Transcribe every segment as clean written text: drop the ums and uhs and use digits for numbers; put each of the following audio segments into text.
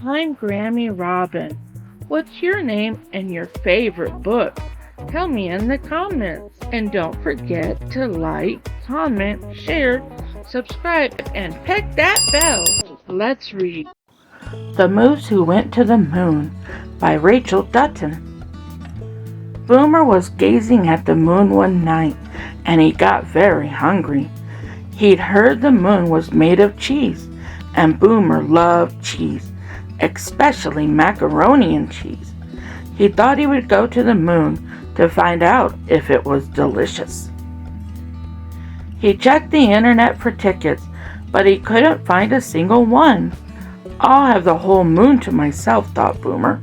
I'm Grammy Robin. What's your name and your favorite book? Tell me in the comments. And don't forget to like, comment, share, subscribe, and peck that bell. Let's read. The Moose Who Went to the Moon by Rachel Dutton. Boomer was gazing at the moon one night, and he got very hungry. He'd heard the moon was made of cheese, and Boomer loved cheese, especially macaroni and cheese. He thought he would go to the moon to find out if it was delicious. He checked the internet for tickets, but he couldn't find a single one. I'll have the whole moon to myself, thought Boomer.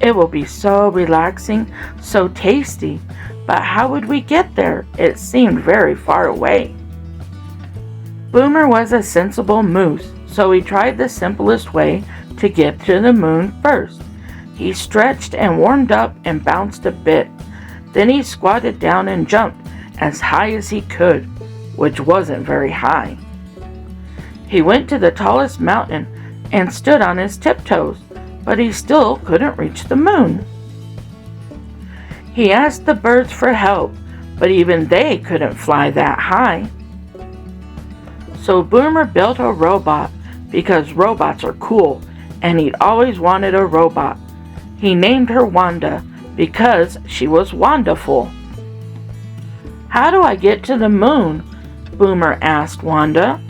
It will be so relaxing, so tasty, but how would we get there? It seemed very far away. Boomer was a sensible moose, so he tried the simplest way to get to the moon first. He stretched and warmed up and bounced a bit. Then he squatted down and jumped as high as he could, which wasn't very high. He went to the tallest mountain and stood on his tiptoes, but he still couldn't reach the moon. He asked the birds for help, but even they couldn't fly that high. So Boomer built a robot because robots are cool, and he'd always wanted a robot. He named her Wanda because she was wonderful. How do I get to the moon? Boomer asked Wanda.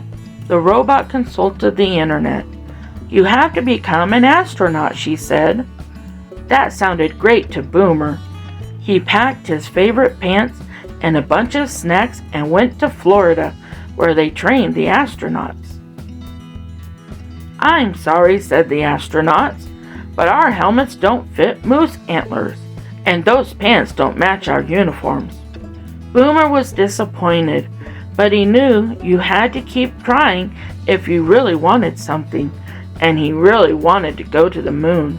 The robot consulted the internet. You have to become an astronaut, she said. That sounded great to Boomer. He packed his favorite pants and a bunch of snacks and went to Florida, where they trained the astronauts. I'm sorry, said the astronauts, but our helmets don't fit moose antlers, and those pants don't match our uniforms. Boomer was disappointed, but he knew you had to keep trying if you really wanted something, and he really wanted to go to the moon.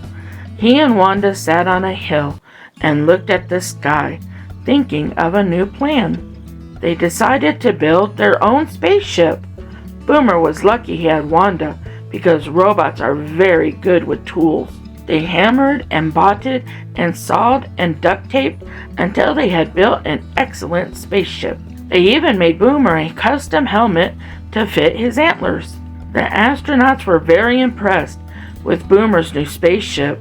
He and Wanda sat on a hill and looked at the sky, thinking of a new plan. They decided to build their own spaceship. Boomer was lucky he had Wanda, because robots are very good with tools. They hammered and botted and sawed and duct taped until they had built an excellent spaceship. They even made Boomer a custom helmet to fit his antlers. The astronauts were very impressed with Boomer's new spaceship.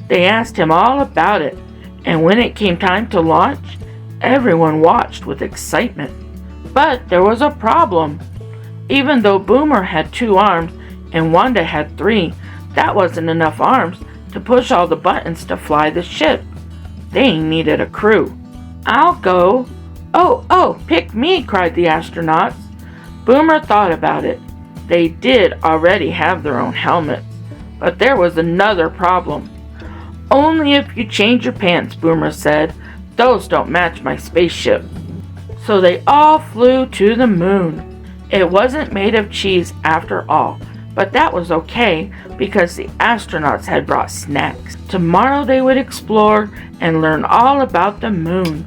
They asked him all about it, and when it came time to launch, everyone watched with excitement. But there was a problem. Even though Boomer had 2 arms and Wanda had 3, that wasn't enough arms to push all the buttons to fly the ship. They needed a crew. I'll go. Oh, pick me, cried the astronauts. Boomer thought about it. They did already have their own helmets, but there was another problem. Only if you change your pants, Boomer said. Those don't match my spaceship. So they all flew to the moon. It wasn't made of cheese after all, but that was okay because the astronauts had brought snacks. Tomorrow they would explore and learn all about the moon.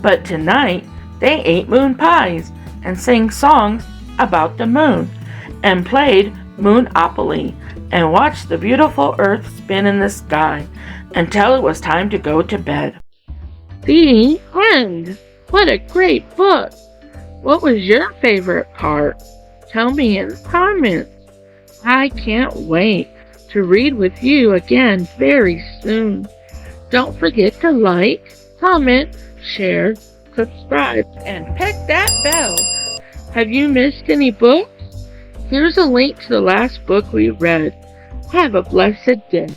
But tonight they ate moon pies and sang songs about the moon and played Moonopoly and watched the beautiful Earth spin in the sky until it was time to go to bed. The end. What a great book. What was your favorite part? Tell me in the comments. I can't wait to read with you again very soon. Don't forget to like, comment, share, subscribe, and peck that bell. Have you missed any books? Here's a link to the last book we read. Have a blessed day.